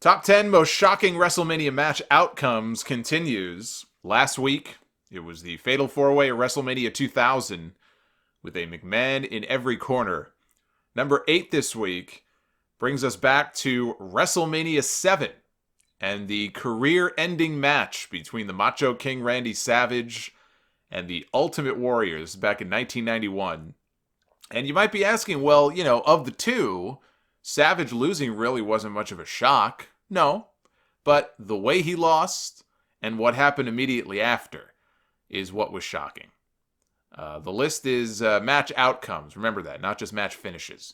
Top 10 most shocking WrestleMania match outcomes continues. Last week, it was the Fatal 4-Way at WrestleMania 2000 with a McMahon in every corner. Number 8 this week brings us back to WrestleMania VII and the career-ending match between the Macho King Randy Savage and the Ultimate Warriors back in 1991. And you might be asking, well, of the two, Savage losing really wasn't much of a shock. No, but the way he lost and what happened immediately after is what was shocking. The list is match outcomes. Remember that, not just match finishes.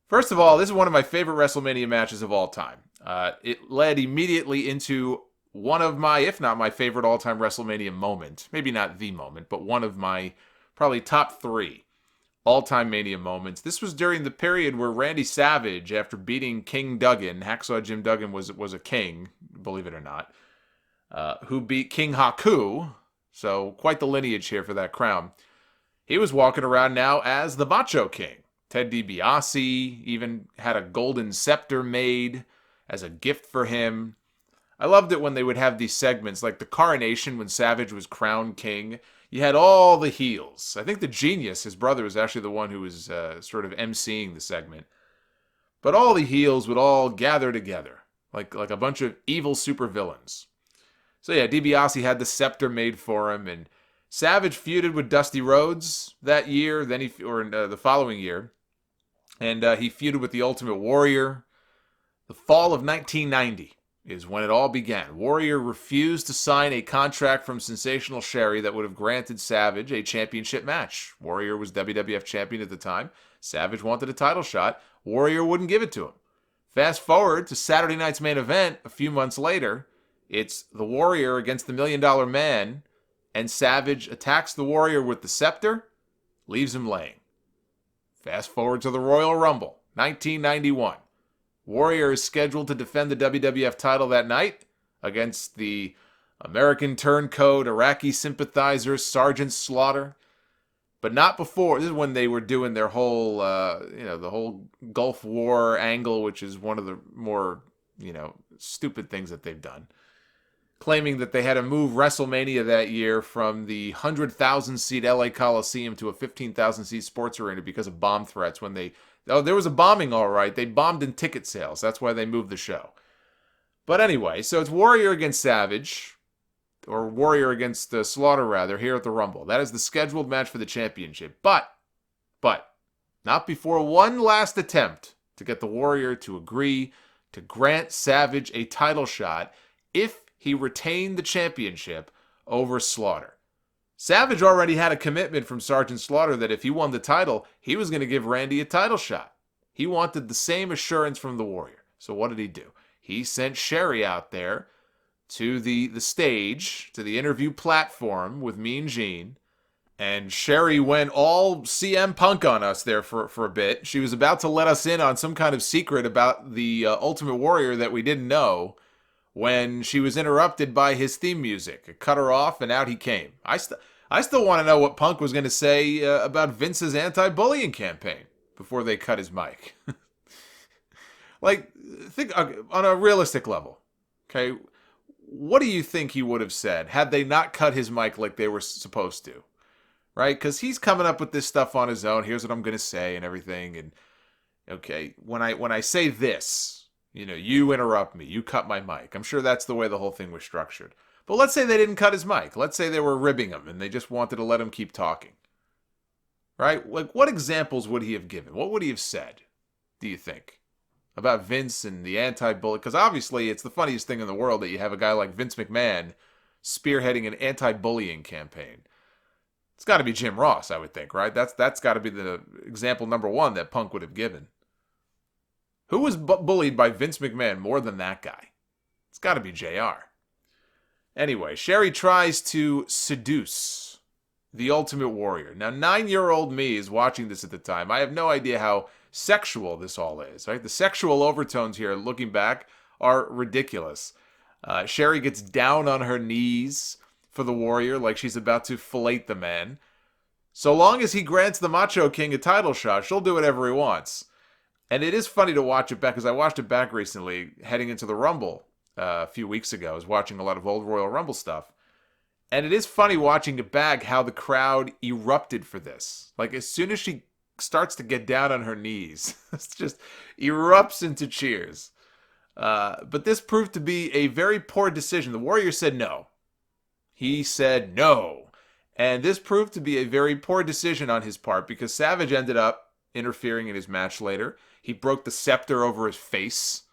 First of all, this is one of my favorite WrestleMania matches of all time. It led immediately into one of my, if not my favorite all-time WrestleMania moment. Maybe not the moment, but one of my probably top 3 all-time Mania moments. This was during the period where Randy Savage, after beating King Duggan, Hacksaw Jim Duggan was a king, believe it or not, who beat King Haku, so quite the lineage here for that crown. He was walking around now as the Macho King. Ted DiBiase even had a golden scepter made as a gift for him. I loved it when they would have these segments, like the coronation when Savage was crowned king. You had all the heels. I think the Genius, his brother, was actually the one who was sort of emceeing the segment. But all the heels would all gather together, like a bunch of evil supervillains. So yeah, DiBiase had the scepter made for him, and Savage feuded with Dusty Rhodes that year, the following year, and he feuded with the Ultimate Warrior. The fall of 1990 is when it all began. Warrior refused to sign a contract from Sensational Sherry that would have granted Savage a championship match. Warrior was WWF champion at the time. Savage wanted a title shot. Warrior wouldn't give it to him. Fast forward to Saturday night's main event a few months later. It's the Warrior against the $1 Million Man, and Savage attacks the Warrior with the scepter, leaves him laying. Fast forward to the Royal Rumble, 1991. Warrior is scheduled to defend the WWF title that night against the American turncoat Iraqi sympathizer Sergeant Slaughter. But not before. This is when they were doing their whole, the whole Gulf War angle, which is one of the more, stupid things that they've done. Claiming that they had to move WrestleMania that year from the 100,000-seat LA Coliseum to a 15,000-seat sports arena because of bomb threats when there was a bombing, all right. They bombed in ticket sales. That's why they moved the show. But anyway, so it's Warrior against Savage, or Warrior against Slaughter, rather, here at the Rumble. That is the scheduled match for the championship. But, not before one last attempt to get the Warrior to agree to grant Savage a title shot if he retained the championship over Slaughter. Savage already had a commitment from Sergeant Slaughter that if he won the title, he was going to give Randy a title shot. He wanted the same assurance from the Warrior. So what did he do? He sent Sherry out there to the stage, to the interview platform with Mean Gene, and Sherry went all CM Punk on us there for a bit. She was about to let us in on some kind of secret about the Ultimate Warrior that we didn't know, when she was interrupted by his theme music. It cut her off, and out he came. I still want to know what Punk was going to say about Vince's anti-bullying campaign before they cut his mic. Think on a realistic level, okay? What do you think he would have said had they not cut his mic like they were supposed to? Right? Because he's coming up with this stuff on his own. Here's what I'm going to say and everything. And, okay, when I say this, you interrupt me. You cut my mic. I'm sure that's the way the whole thing was structured. But let's say they didn't cut his mic. Let's say they were ribbing him and they just wanted to let him keep talking. Right? Like, what examples would he have given? What would he have said, do you think, about Vince and the anti-bully? Because obviously it's the funniest thing in the world that you have a guy like Vince McMahon spearheading an anti-bullying campaign. It's got to be Jim Ross, I would think, right? That's got to be the example number one that Punk would have given. Who was bullied by Vince McMahon more than that guy? It's got to be JR. Anyway, Sherry tries to seduce the Ultimate Warrior. Now, 9-year-old me is watching this at the time. I have no idea how sexual this all is, right? The sexual overtones here, looking back, are ridiculous. Sherry gets down on her knees for the Warrior like she's about to fillet the man. So long as he grants the Macho King a title shot, she'll do whatever he wants. And it is funny to watch it back, because I watched it back recently, heading into the Rumble a few weeks ago. I was watching a lot of old Royal Rumble stuff. And it is funny watching it back how the crowd erupted for this. Like, as soon as she starts to get down on her knees, it just erupts into cheers. But this proved to be a very poor decision. The Warrior said no. He said no. And this proved to be a very poor decision on his part, because Savage ended up interfering in his match later. He broke the scepter over his face,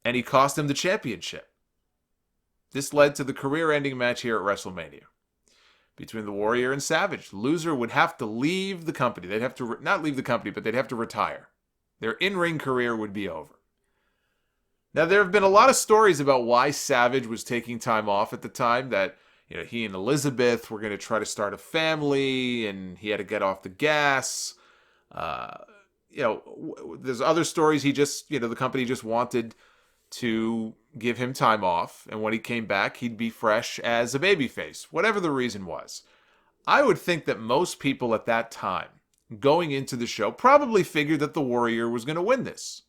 and he cost him the championship. This led to the career-ending match here at WrestleMania between the Warrior and Savage. The loser would have to leave the company. They'd have to, not leave the company, but they'd have to retire. Their in-ring career would be over. Now, there have been a lot of stories about why Savage was taking time off at the time, that he and Elizabeth were going to try to start a family, and he had to get off the gas. There's other stories he just, the company just wanted to give him time off, and when he came back, he'd be fresh as a babyface, whatever the reason was. I would think that most people at that time, going into the show, probably figured that the Warrior was going to win this.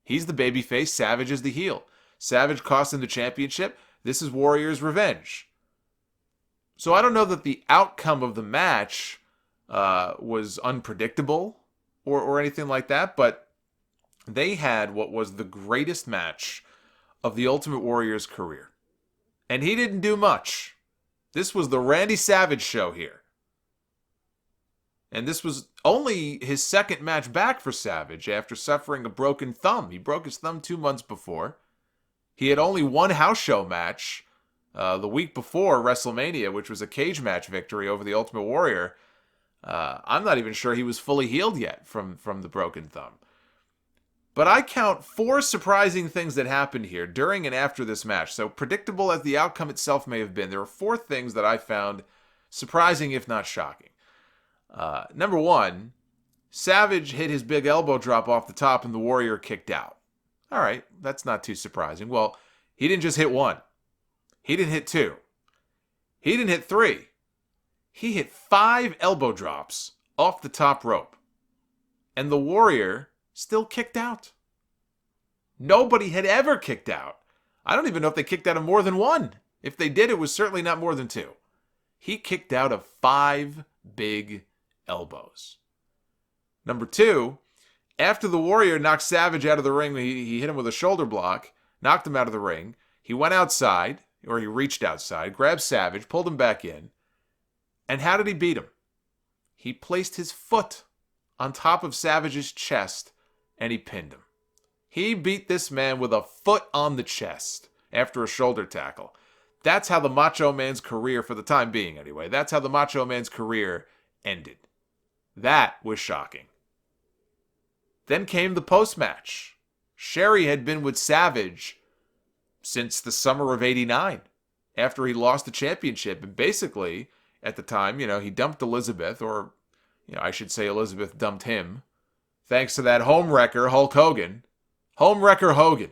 He's the babyface, Savage is the heel. Savage cost him the championship. This is Warrior's revenge. So I don't know that the outcome of the match was unpredictable or anything like that, but they had what was the greatest match of the Ultimate Warrior's career. And he didn't do much. This was the Randy Savage show here. And this was only his second match back for Savage after suffering a broken thumb. He broke his thumb 2 months before. He had only one house show match the week before WrestleMania, which was a cage match victory over the Ultimate Warrior. I'm not even sure he was fully healed yet from the broken thumb. But I count 4 surprising things that happened here during and after this match. So predictable as the outcome itself may have been, there are 4 things that I found surprising, if not shocking. Number 1, Savage hit his big elbow drop off the top and the Warrior kicked out. All right, that's not too surprising. Well, he didn't just hit 1. He didn't hit 2. He didn't hit 3. He hit 5 elbow drops off the top rope. And the Warrior still kicked out. Nobody had ever kicked out. I don't even know if they kicked out of more than 1. If they did, it was certainly not more than 2. He kicked out of 5 big elbows. Number 2, after the Warrior knocked Savage out of the ring, he hit him with a shoulder block, knocked him out of the ring. He went outside, or he reached outside, grabbed Savage, pulled him back in. And how did he beat him? He placed his foot on top of Savage's chest, and he pinned him. He beat this man with a foot on the chest after a shoulder tackle. That's how the Macho Man's career, for the time being anyway, that's how the Macho Man's career ended. That was shocking. Then came the post-match. Sherry had been with Savage since the summer of '89, after he lost the championship. And basically, at the time, he dumped Elizabeth, or I should say Elizabeth dumped him, thanks to that home wrecker, Hulk Hogan. Home wrecker Hogan.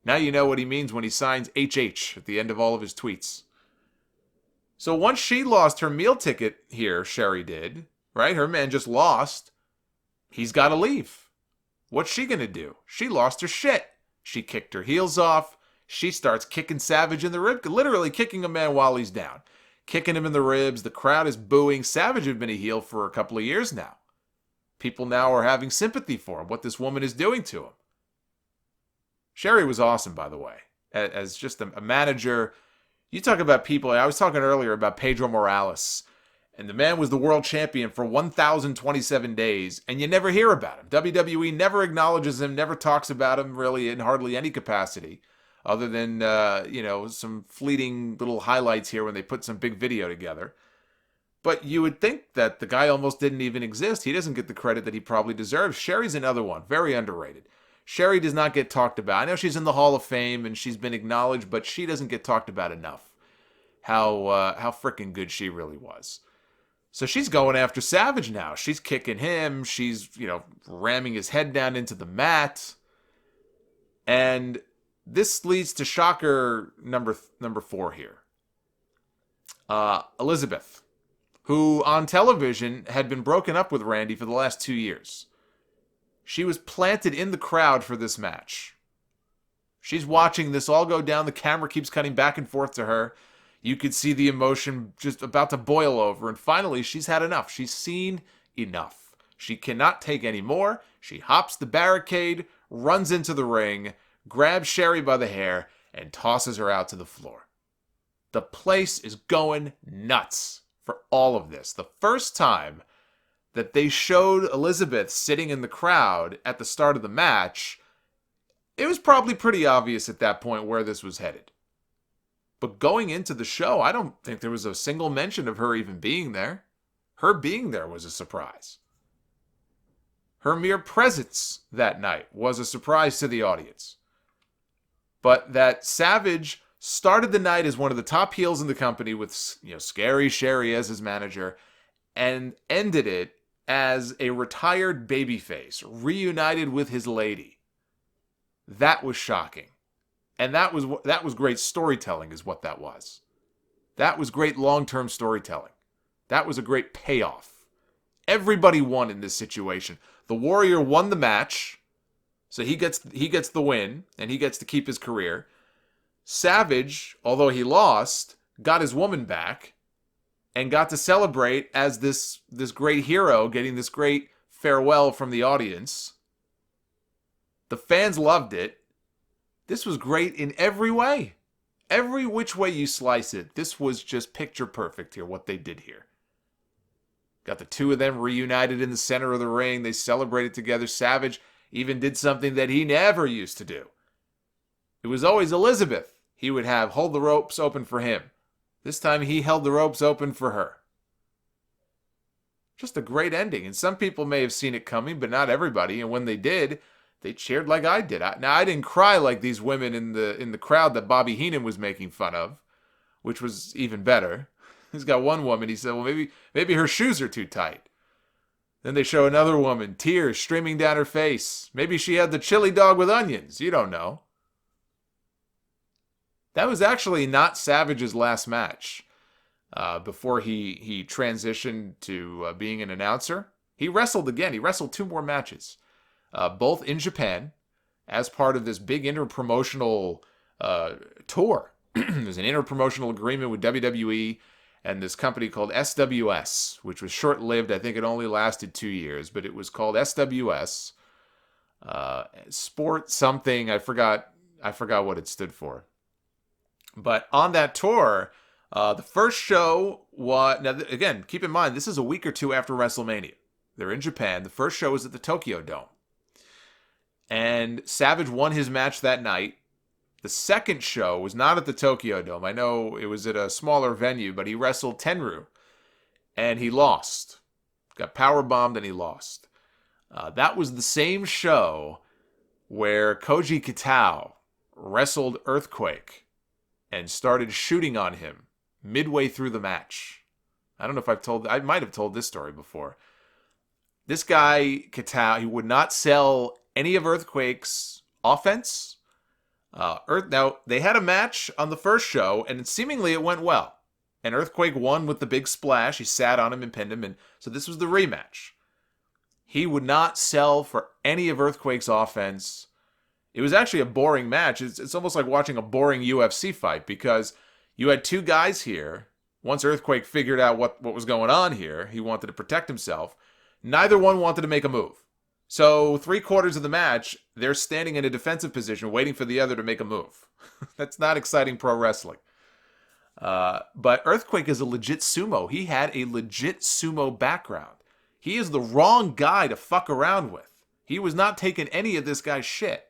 Now you know what he means when he signs HH at the end of all of his tweets. So once she lost her meal ticket here, Sherry did, right? Her man just lost. He's got to leave. What's she going to do? She lost her shit. She kicked her heels off. She starts kicking Savage in the rib, literally kicking a man while he's down. Kicking him in the ribs. The crowd is booing. Savage had been a heel for a couple of years now. People now are having sympathy for him, what this woman is doing to him. Sherry was awesome, by the way, as just a manager. You talk about people, I was talking earlier about Pedro Morales, and the man was the world champion for 1,027 days, and you never hear about him. WWE never acknowledges him, never talks about him really in hardly any capacity, other than, some fleeting little highlights here when they put some big video together. But you would think that the guy almost didn't even exist. He doesn't get the credit that he probably deserves. Sherry's another one, very underrated. Sherry does not get talked about. I know she's in the Hall of Fame and she's been acknowledged, but she doesn't get talked about enough. How freaking good she really was. So she's going after Savage now. She's kicking him. She's, ramming his head down into the mat. And this leads to shocker number 4 here. Elizabeth, who on television had been broken up with Randy for the last 2 years. She was planted in the crowd for this match. She's watching this all go down. The camera keeps cutting back and forth to her. You could see the emotion just about to boil over. And finally, she's had enough. She's seen enough. She cannot take any more. She hops the barricade, runs into the ring, grabs Sherry by the hair, and tosses her out to the floor. The place is going nuts for all of this. The first time that they showed Elizabeth sitting in the crowd at the start of the match, it was probably pretty obvious at that point where this was headed. But going into the show, I don't think there was a single mention of her even being there. Her being there was a surprise. Her mere presence that night was a surprise to the audience. But that Savage started the night as one of the top heels in the company with, Scary Sherry as his manager, and ended it as a retired babyface, reunited with his lady. That was shocking. And that was great storytelling is what that was. That was great long-term storytelling. That was a great payoff. Everybody won in this situation. The Warrior won the match, so he gets the win, and he gets to keep his career. Savage, although he lost, got his woman back and got to celebrate as this great hero, getting this great farewell from the audience. The fans loved it. This was great in every way. Every which way you slice it, this was just picture perfect here, what they did here. Got the two of them reunited in the center of the ring. They celebrated together. Savage even did something that he never used to do. It was always Elizabeth he would have hold the ropes open for him. This time he held the ropes open for her. Just a great ending. And some people may have seen it coming, but not everybody. And when they did, they cheered like I did. Now, I didn't cry like these women in the crowd that Bobby Heenan was making fun of, which was even better. He's got one woman, he said, well, maybe her shoes are too tight. Then they show another woman, tears streaming down her face. Maybe she had the chili dog with onions. You don't know. That was actually not Savage's last match. Before he transitioned to being an announcer, he wrestled again. He wrestled 2 more matches, both in Japan, as part of this big interpromotional tour. There's an interpromotional agreement with WWE and this company called SWS, which was short-lived. I think it only lasted 2 years, but it was called SWS. Sport something. I forgot what it stood for. But on that tour, the first show was... Now, again, keep in mind, this is a week or 2 after WrestleMania. They're in Japan. The first show was at the Tokyo Dome. And Savage won his match that night. The second show was not at the Tokyo Dome. I know it was at a smaller venue, but he wrestled Tenryu. And he lost. Got powerbombed and he lost. That was the same show where Koji Kitao wrestled Earthquake and started shooting on him midway through the match. I don't know if I might have told this story before. This guy, Kitao, he would not sell any of Earthquake's offense. Now, they had a match on the first show, and seemingly it went well. And Earthquake won with the big splash. He sat on him and pinned him, and so this was the rematch. He would not sell for any of Earthquake's offense. It was actually a boring match. It's almost like watching a boring UFC fight, because you had 2 guys here. Once Earthquake figured out what was going on here, he wanted to protect himself. Neither one wanted to make a move. So 3/4 of the match, they're standing in a defensive position waiting for the other to make a move. That's not exciting pro wrestling. But Earthquake is a legit sumo. He had a legit sumo background. He is the wrong guy to fuck around with. He was not taking any of this guy's shit.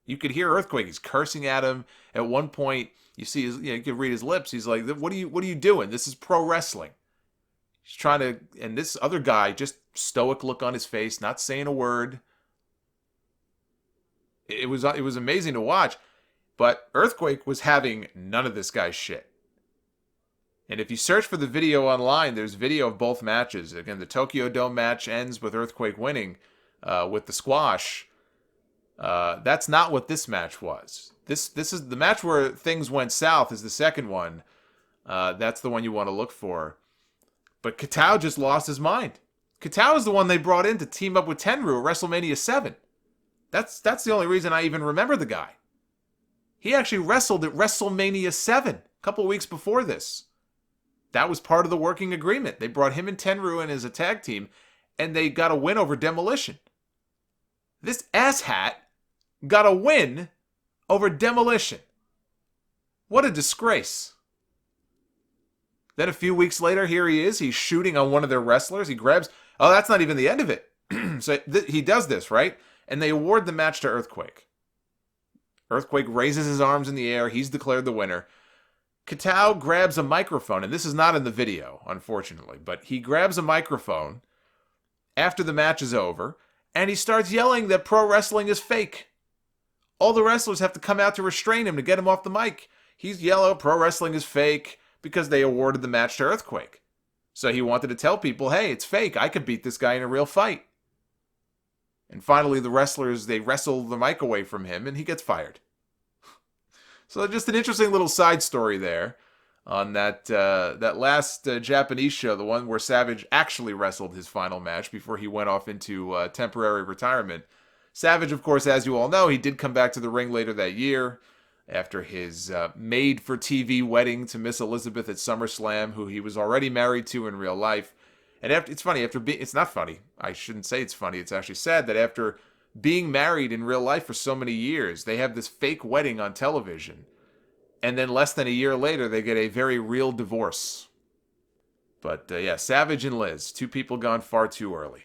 You could hear Earthquake. He's cursing at him. At one point, you see you can read his lips. He's like, what are you doing? This is pro wrestling. He's trying to, and this other guy, just stoic look on his face, not saying a word. It was amazing to watch, but Earthquake was having none of this guy's shit. And if you search for the video online, there's video of both matches. Again, the Tokyo Dome match ends with Earthquake winning with the squash. That's not what this match was. This is the match where things went south. Is the second one. That's the one you want to look for. But Kitao just lost his mind. Katao is the one they brought in to team up with Tenryu at WrestleMania VII. That's the only reason I even remember the guy. He actually wrestled at WrestleMania VII a couple weeks before this. That was part of the working agreement. They brought him and Tenryu in as a tag team, and they got a win over Demolition. This asshat got a win over Demolition. What a disgrace. Then a few weeks later, here he is. He's shooting on one of their wrestlers. He grabs... Oh, that's not even the end of it. So he does this, right? And they award the match to Earthquake. Earthquake raises his arms in the air. He's declared the winner. Katao grabs a microphone, and this is not in the video, unfortunately, but he grabs a microphone after the match is over, and he starts yelling that pro wrestling is fake. All the wrestlers have to come out to restrain him to get him off the mic. He's yelling, pro wrestling is fake, because they awarded the match to Earthquake. So he wanted to tell people, hey, it's fake. I could beat this guy in a real fight. And finally, the wrestlers, they wrestle the mic away from him, and he gets fired. So just an interesting little side story there on that last Japanese show, the one where Savage actually wrestled his final match before he went off into temporary retirement. Savage, of course, as you all know, he did come back to the ring later that year after his made-for-TV wedding to Miss Elizabeth at SummerSlam, who he was already married to in real life. And it's not funny. I shouldn't say it's funny. It's actually sad that after being married in real life for so many years, they have this fake wedding on television. And then less than a year later, they get a very real divorce. But yeah, Savage and Liz, two people gone far too early.